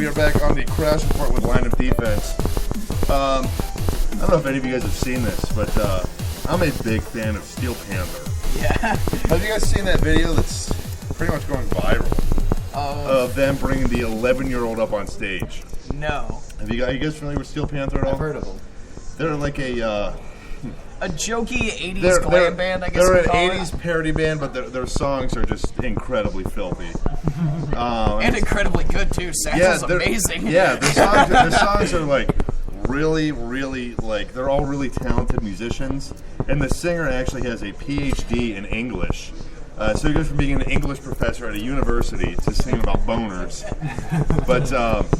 We are back on the crash report with line of defense. I don't know if any of you guys have seen this, but I'm a big fan of Steel Panther. Yeah. Have you guys seen that video that's pretty much going viral of them bringing the 11-year-old up on stage? No. Are you guys familiar with Steel Panther at all? I've heard of them. They're like a jokey 80s glam band, I guess they're you an call 80s parody band, but their songs are just incredibly filthy. And incredibly good, too. Satchel's amazing. Yeah, their songs are like really, really, like, they're all really talented musicians. And the singer actually has a PhD in English. So he goes from being an English professor at a university to singing about boners. But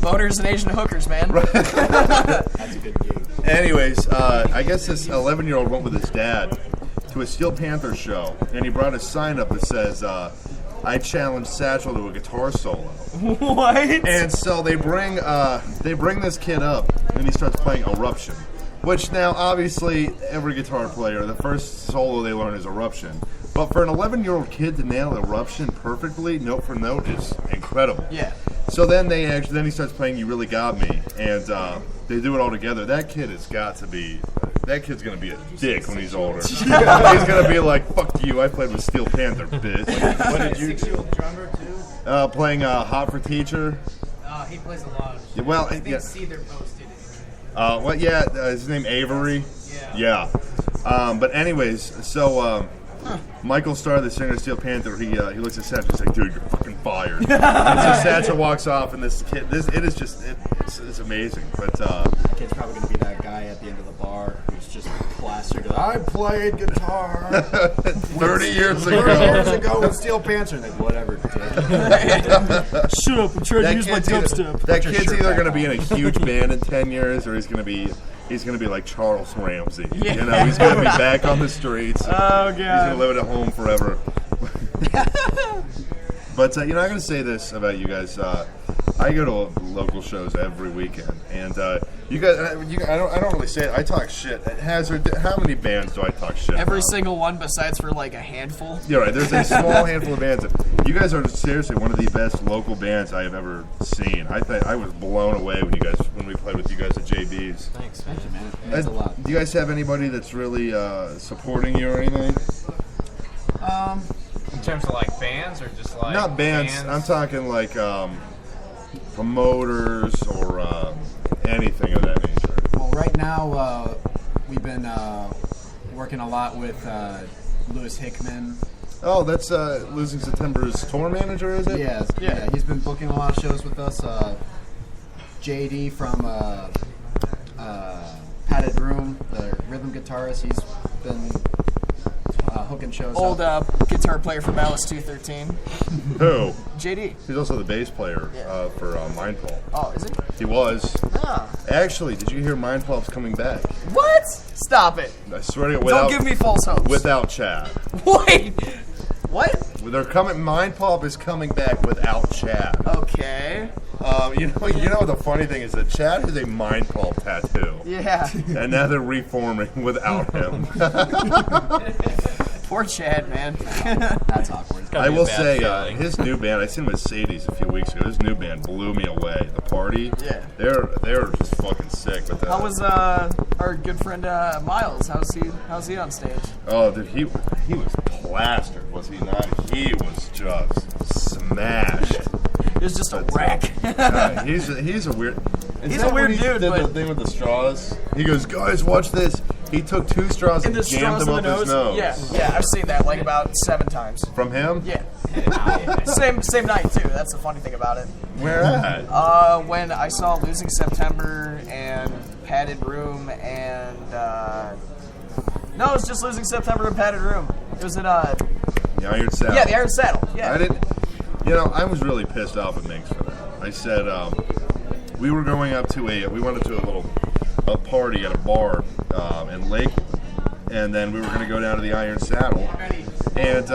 boners and Asian hookers, man. That's a good gig. Anyways, I guess this 11-year-old went with his dad to a Steel Panther show, and he brought a sign up that says, I challenge Satchel to a guitar solo. What? And so they bring this kid up, and he starts playing Eruption. Which now, obviously, every guitar player, the first solo they learn is Eruption. But for an 11-year-old kid to nail Eruption perfectly, note for note, is incredible. Yeah. So then he starts playing You Really Got Me, and they do it all together. That kid's going to be a dick when he's older. He's going to be like, fuck you, I played with Steel Panther, bitch. What did you do? Drummer too? Playing Hot for Teacher. He plays a lot. Well, I think Seether posted it. His name Avery. Yeah. But anyways, so Michael Starr, the singer of Steel Panther, he looks at Satchel, he's like, dude, you're fucking fired. And so Satchel walks off, and this kid, it's amazing. But The kid's probably going to be that guy at the end of the bar who's just plastered. I played guitar 30 years 30 ago. years ago with Steel Panther. And like, whatever, dick. Shut up, I'm trying to use my dubstep. That kid's either going to be in a huge band in 10 years, or he's going to be like Charles Ramsey. Yeah. You know, he's going to be back on the streets. Oh, God. He's going to live at home forever. But, I got to say this about you guys. I go to local shows every weekend. And you guys, I don't really say it. I talk shit. Hazard, how many bands do I talk shit Every about? single one besides for like a handful. Yeah, right. There's a small handful of bands. You guys are seriously one of the best local bands I have ever seen. I was blown away when we played with you guys at JB's. Thanks, man. Thanks a lot. Do you guys have anybody that's really supporting you or anything? In terms of like bands or just like Not bands. I'm talking like promoters or anything of that nature. Well, right now we've been working a lot with Lewis Hickman. Oh, that's Losing September's tour manager, is it? Yeah. He's been booking a lot of shows with us. JD from Padded Room, the rhythm guitarist, he's been hooking shows Old up. guitar player from Alice 213. Who? JD. He's also the bass player for Mindfall. Oh, is it? He was. Ah. Actually, did you hear Mindfall's coming back? What? Stop it. I swear to you, Don't give me false hopes. without Chad. Wait. What? They're coming. Mind Pulp is coming back without Chad. Okay. You know the funny thing is that Chad has a Mind Pulp tattoo, Yeah. and now they're reforming without him. Poor Chad, man. That's awkward. I will say his new band. I seen Mercedes a few weeks ago. His new band blew me away. The Party. Yeah. They're just fucking sick. But How was our good friend Miles? How's he on stage? Oh, dude, he was plastered, was he not? He was just smashed. It was just a wreck. He's a weird. He's a weird dude, Did the but thing with the straws. He goes, guys, watch this. He took 2 straws and the jammed straws them in the up his nose. Yeah, I've seen that like about 7 times. From him? Yeah. Same night too. That's the funny thing about it. Where at? When I saw Losing September and Padded Room and no, it was just Losing September and Padded Room. It was at The Iron Saddle. Yeah, the Iron Saddle. Yeah. I didn't. I was really pissed off at Minx for that. I said we were going up to we went to a party at a bar in Lakewood, and then we were going to go down to the Iron Saddle, and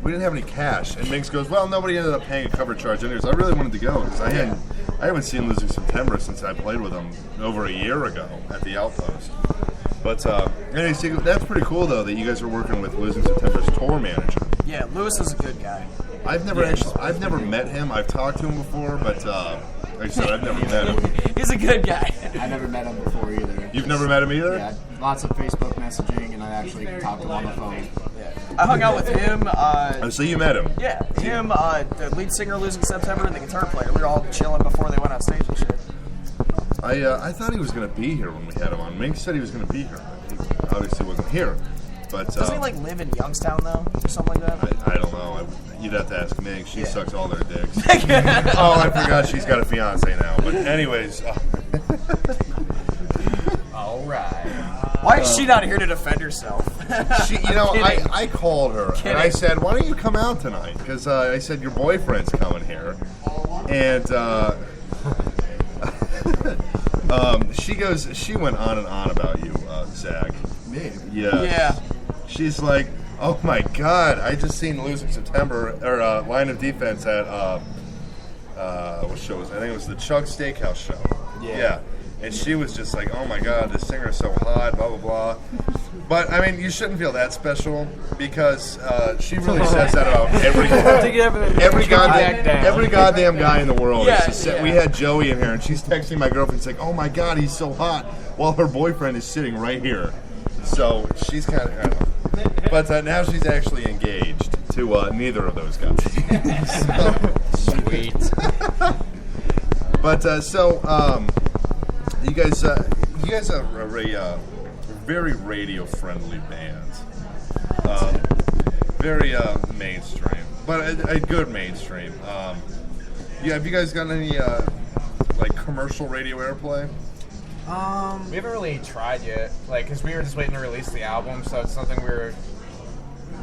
we didn't have any cash. And Minx goes, well, nobody ended up paying a cover charge anyways. I really wanted to go because I haven't seen Losing September since I played with them over a year ago at the Outpost. But anyway, see, that's pretty cool though that you guys are working with Losing September's tour manager. Yeah, Lewis is a good guy. I've never met him. I've talked to him before, but I said, I've never met him. He's a good guy. I never met him before either. You've never met him either? Yeah, lots of Facebook messaging, and I actually talked to him on the phone. Yeah. I hung out with him. Oh, so you met him? Yeah, him, the lead singer Losing September, and the guitar player. We were all chilling before they went on stage and shit. I thought he was going to be here when we had him on. Mink said he was going to be here. He obviously wasn't here. But doesn't he like live in Youngstown though, or something like that? I don't know. You'd have to ask Mink. She sucks all their dicks. Oh, I forgot she's got a fiance now. But anyways. All right. Why is she not here to defend herself? I called her Kidding. and I said, "Why don't you come out tonight?" Because I said your boyfriend's coming here, and she went on and on about you, Zach. Me? Yes. Yeah. She's like, "Oh my God, I just seen Losing September or Line of Defense at what show was it? I think it was the Chuck Steakhouse show." Yeah. And she was just like, "Oh my God, this singer's so hot, blah blah blah." But I mean, you shouldn't feel that special because she really says that about every goddamn guy in the world. Yeah, We had Joey in here, and she's texting my girlfriend, saying, "Oh my God, he's so hot," while her boyfriend is sitting right here. So she's kind of, but now she's actually engaged to neither of those guys. Sweet. But you guys are a very radio-friendly band. Very mainstream, but a good mainstream. Have you guys got any like commercial radio airplay? We haven't really tried yet, because we were just waiting to release the album, so it's something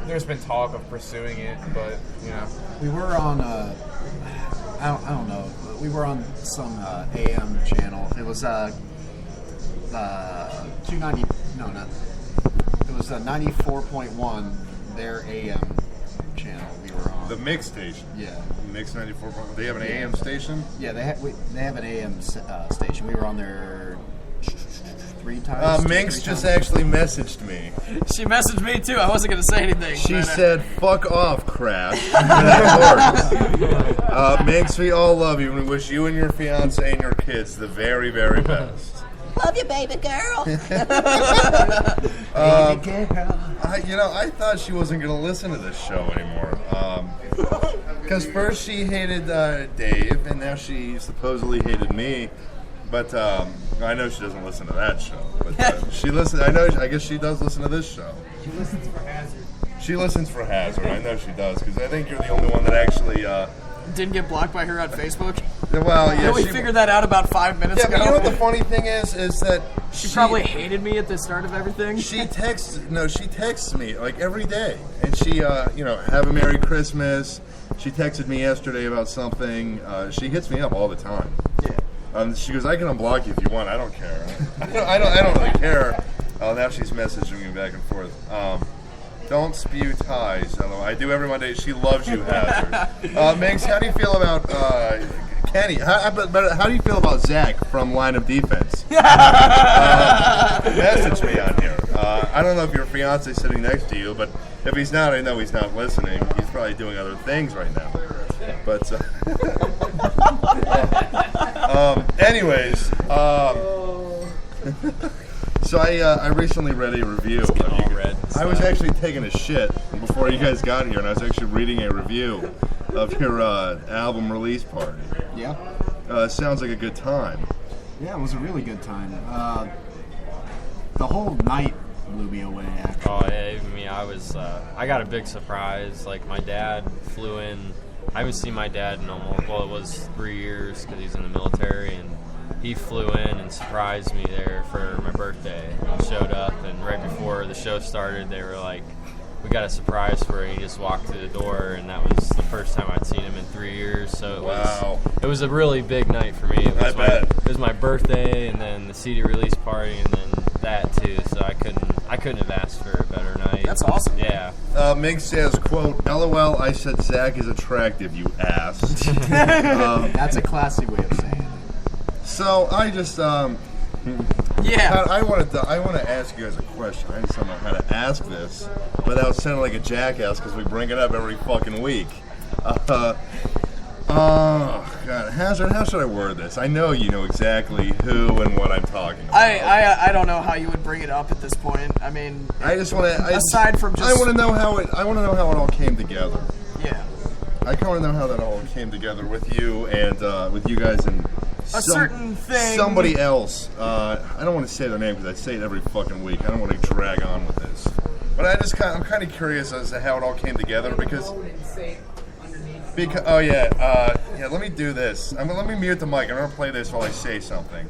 there's been talk of pursuing it, but We were on I don't know. We were on some AM channel. It was 290. No, not. It was 94.1. Their AM channel. We were on The Mix station. Yeah. Mix 94. They have an AM station. Yeah, they have an AM station. We were on there 3 times. Minx just actually messaged me. She messaged me too. I wasn't gonna say anything. She said, "Fuck off, Crash." That Minx, we all love you, and we wish you and your fiance and your kids the very, very best. Love you, baby girl. I thought she wasn't going to listen to this show anymore. Because first she hated Dave, and now she supposedly hated me. But I know she doesn't listen to that show. But she listens. I guess she does listen to this show. She listens for Hazard. She listens for Hazard. I know she does, because I think you're the only one that actually didn't get blocked by her on Facebook. Well, yeah. We figured that out about 5 minutes ago. But you know what the funny thing is that she probably hated me at the start of everything. She texts me like every day, and she have a Merry Christmas. She texted me yesterday about something. She hits me up all the time. Yeah. She goes, "I can unblock you if you want. I don't care." I don't really care. Now she's messaging me back and forth. Don't spew ties. Although I do every Monday. She loves you, Hazard. Megs, how do you feel about Kenny? How do you feel about Zach from Line of Defense? Message me on here. I don't know if your fiance is sitting next to you, but if he's not, I know he's not listening. He's probably doing other things right now. But anyways, so I recently read a review. I was actually taking a shit before you guys got here, and I was actually reading a review of your album release party. Yeah. Sounds like a good time. Yeah, it was a really good time. The whole night blew me away, actually. Oh, yeah, I got a big surprise. Like, my dad flew in. I haven't seen my dad in it was 3 years because he's in the military, and he flew in and surprised me there for my birthday. I showed up, and right before the show started, they were like, "We got a surprise for you." He just walked through the door, and that was the first time I'd seen him in 3 years. So it was a really big night for me. It was my birthday, and then the CD release party, and then that too. So I couldn't have asked for a better night. That's awesome. Yeah. Mig says, quote, "LOL, I said Zach is attractive, you ass." That's a classy way of saying it. So I just Yeah. I want to ask you guys a question. I just don't know how to ask this without sounding like a jackass because we bring it up every fucking week. Oh, God. Hazard, how should I word this? I know you know exactly who and what I'm talking about. I don't know how you would bring it up at this point. I mean, I just want to. aside from just, I want to know how it. I want to know how it all came together. yeah, I kind of want to know how that all came together with you and with you guys and certain thing. somebody else. I don't want to say their name because I say it every fucking week. I don't want to drag on with this, but I'm kind of curious as to how it all came together because. Oh yeah, let me do this. Let me mute the mic. I'm gonna play this while I say something.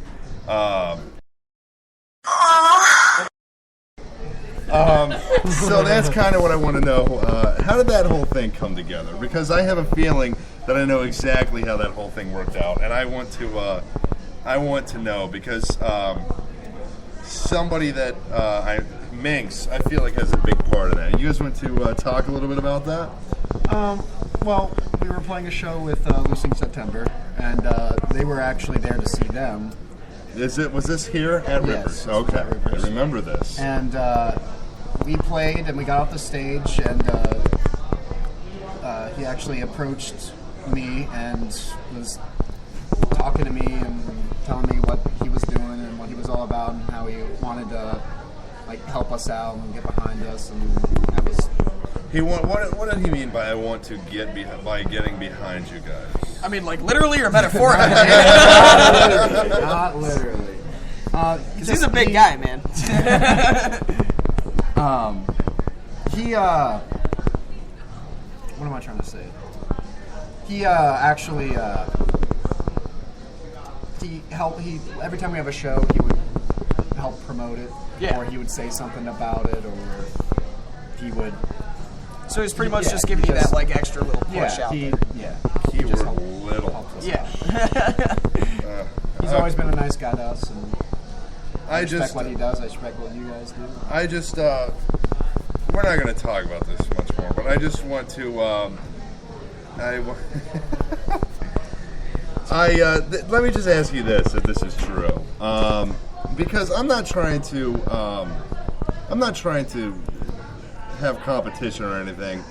So that's kind of what I want to know. How did that whole thing come together? Because I have a feeling that I know exactly how that whole thing worked out, and I want to know because somebody that Minx, I feel like has a big part of that. You guys want to talk a little bit about that? Well, we were playing a show with Losing September, and they were actually there to see them. Was this here at Rivers? Yes, Okay, at Rivers. I remember this. And we played, and we got off the stage, and he actually approached me and was talking to me and telling me what he was doing and what he was all about and how he wanted to help us out and get behind us, and that was. What did he mean by I want to get by getting behind you guys? I mean, like literally or metaphorically? Not literally. Because he's a big guy, man. He what am I trying to say? He actually every time we have a show, he would help promote it, Yeah. or he would say something about it, or he would. So he's pretty much Yeah, just giving you just- that extra little push out there. He just Keyword little. helped us Yeah. He's always been a nice guy to us, and I respect just what he does. I respect what you guys do. I just we're not going to talk about this much more, but I just want to let me just ask you this, if this is true, because I'm not trying to have competition or anything,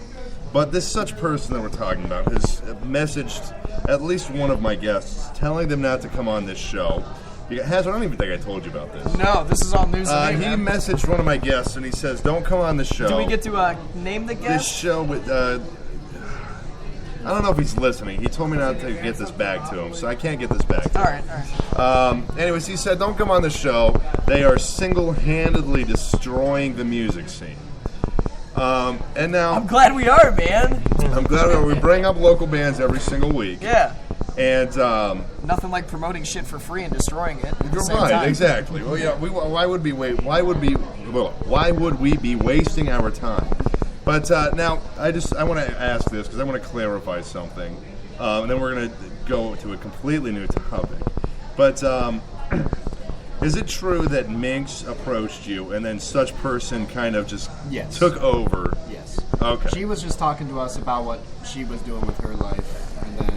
but this such person that we're talking about has messaged at least one of my guests telling them not to come on this show. I don't even think I told you about this. No, this is all news to me, He man. messaged one of my guests and he says, "Don't come on the show." Do we get to name the this guest? show with? I don't know if he's listening. He told me not to get this back to him, so I can't get this back to him. All right. Anyways, he said, "Don't come on the show. They are single-handedly destroying the music scene." And now I'm glad we are, man. I'm glad we bring up local bands every single week. Yeah. And Nothing like promoting shit for free and destroying it at the you're same right, time. exactly. Well, yeah. Why would we be wasting our time? But now I want to ask this because I want to clarify something, and then we're going to go to a completely new topic. But is it true that Minx approached you and then such person kind of just Yes. took over? Yes. Okay. She was just talking to us about what she was doing with her life, and then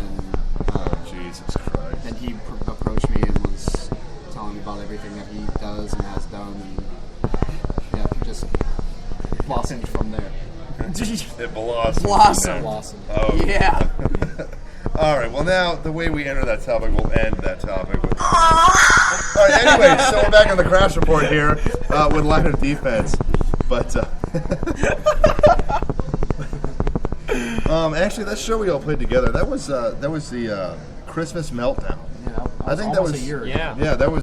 Jesus Christ. then he approached me and was telling me about everything that he does and has done, and yeah, just blossomed from there. It blossomed. Blossom. Blossomed. Oh. Yeah. All right. Well, now the way we enter that topic, we'll end that topic with. All right. Anyway, so we're back on the crash report here with line of defense, but actually, that show we all played together, that was the Christmas meltdown. You know, I think that was a year ago. Yeah. Yeah, that was.